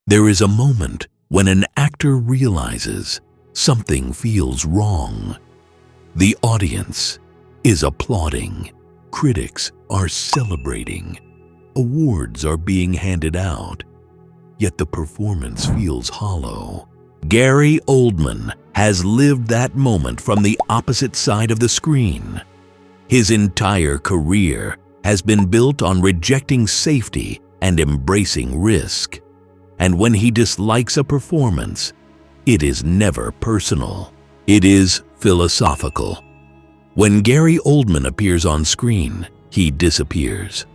There is a moment when an actor realizes something feels wrong. The audience is applauding. Critics are celebrating. Awards are being handed out. Yet the performance feels hollow. Gary Oldman has lived that moment from the opposite side of the screen. His entire career has been built on rejecting safety and embracing risk. And when he dislikes a performance, it is never personal. It is philosophical. When Gary Oldman appears on screen, he disappears.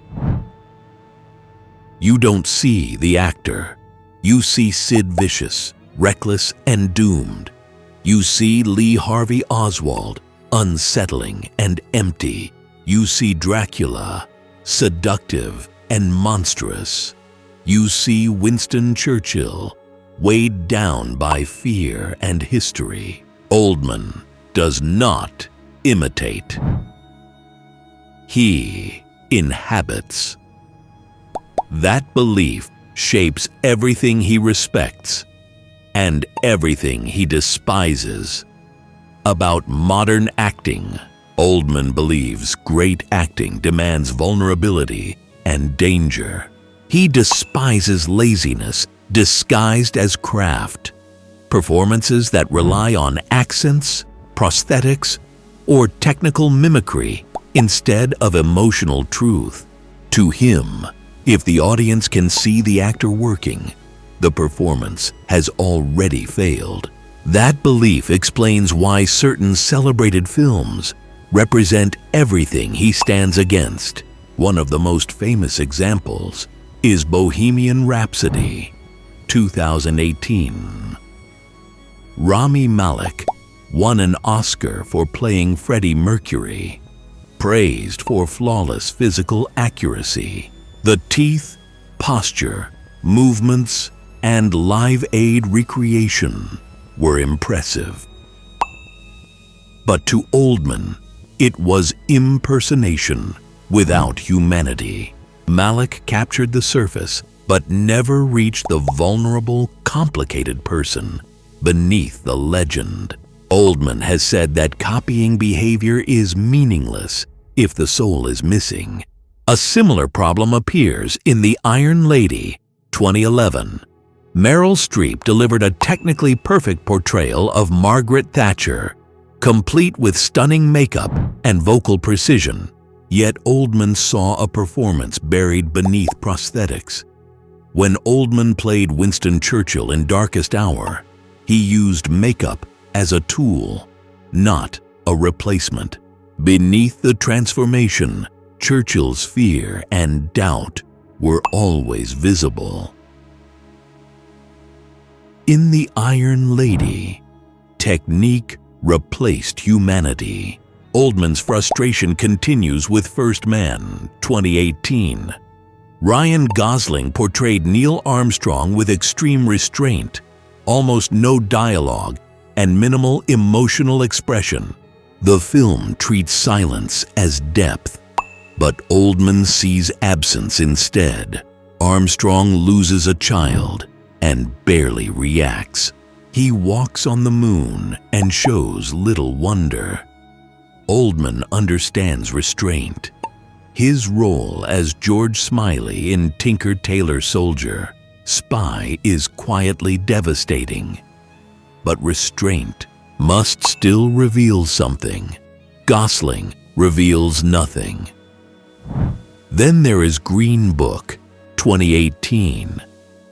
You don't see the actor. You see Sid Vicious, reckless and doomed. You see Lee Harvey Oswald, unsettling and empty. You see Dracula, seductive and monstrous. You see Winston Churchill, weighed down by fear and history. Oldman does not imitate. He inhabits. That belief shapes everything he respects and everything he despises. About modern acting, Oldman believes great acting demands vulnerability and danger. He despises laziness disguised as craft, performances that rely on accents, prosthetics, or technical mimicry instead of emotional truth. To him, if the audience can see the actor working, the performance has already failed. That belief explains why certain celebrated films represent everything he stands against. One of the most famous examples is Bohemian Rhapsody, 2018. Rami Malek won an Oscar for playing Freddie Mercury, praised for flawless physical accuracy. The teeth, posture, movements, and live aid recreation were impressive. But to Oldman, it was impersonation without humanity. Malek captured the surface, but never reached the vulnerable, complicated person beneath the legend. Oldman has said that copying behavior is meaningless if the soul is missing. A similar problem appears in The Iron Lady, 2011. Meryl Streep delivered a technically perfect portrayal of Margaret Thatcher, complete with stunning makeup and vocal precision. Yet Oldman saw a performance buried beneath prosthetics. When Oldman played Winston Churchill in Darkest Hour, he used makeup as a tool, not a replacement. Beneath the transformation, Churchill's fear and doubt were always visible. In The Iron Lady, technique replaced humanity. Oldman's frustration continues with First Man, 2018. Ryan Gosling portrayed Neil Armstrong with extreme restraint, almost no dialogue, and minimal emotional expression. The film treats silence as depth, but Oldman sees absence instead. Armstrong loses a child and barely reacts. He walks on the moon and shows little wonder. Oldman understands restraint. His role as George Smiley in Tinker Tailor Soldier Spy is quietly devastating. But restraint must still reveal something. Gosling reveals nothing. Then there is Green Book, 2018,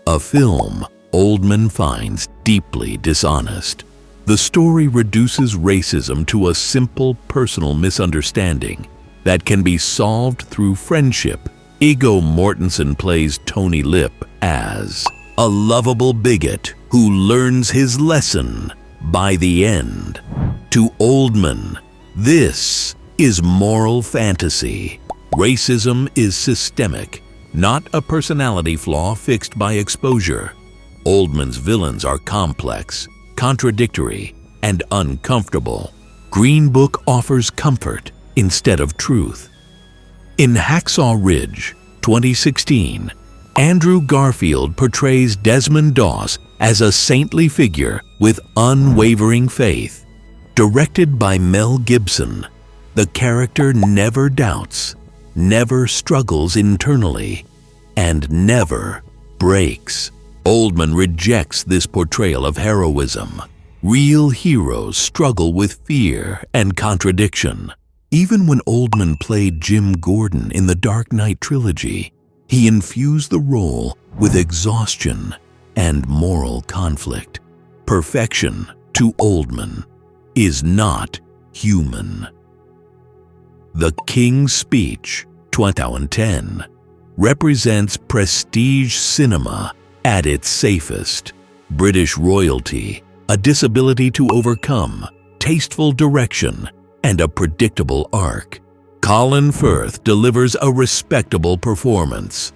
a film Oldman finds deeply dishonest. The story reduces racism to a simple personal misunderstanding that can be solved through friendship. Viggo Mortensen plays Tony Lip as a lovable bigot who learns his lesson by the end. To Oldman, this is moral fantasy. Racism is systemic, not a personality flaw fixed by exposure. Oldman's villains are complex, contradictory, and uncomfortable. Green Book offers comfort instead of truth. In Hacksaw Ridge, 2016, Andrew Garfield portrays Desmond Doss as a saintly figure with unwavering faith. Directed by Mel Gibson, the character never doubts, never struggles internally, and never breaks. Oldman rejects this portrayal of heroism. Real heroes struggle with fear and contradiction. Even when Oldman played Jim Gordon in the Dark Knight trilogy, he infused the role with exhaustion and moral conflict. Perfection, to Oldman, is not human. The King's Speech, 2010, represents prestige cinema at its safest. British royalty, a disability to overcome, tasteful direction, and a predictable arc. Colin Firth delivers a respectable performance.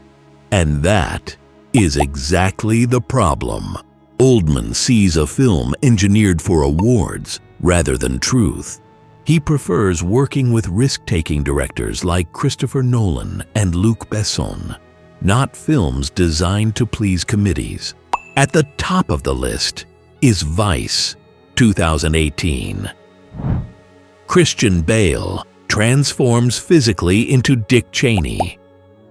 And that is exactly the problem. Oldman sees a film engineered for awards rather than truth. He prefers working with risk-taking directors like Christopher Nolan and Luc Besson, not films designed to please committees. At the top of the list is Vice, 2018. Christian Bale transforms physically into Dick Cheney,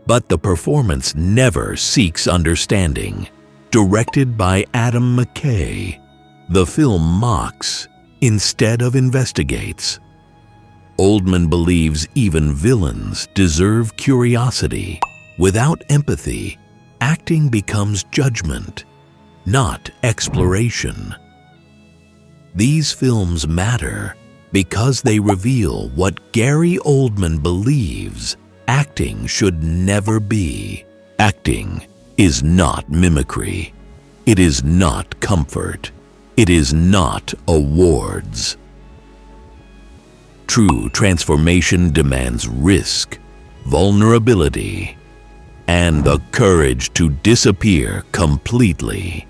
but the performance never seeks understanding. Directed by Adam McKay, the film mocks instead of investigates. Oldman believes even villains deserve curiosity. Without empathy, acting becomes judgment, not exploration. These films matter because they reveal what Gary Oldman believes acting should never be. Acting is not mimicry. It is not comfort. It is not awards. True transformation demands risk, vulnerability, and the courage to disappear completely.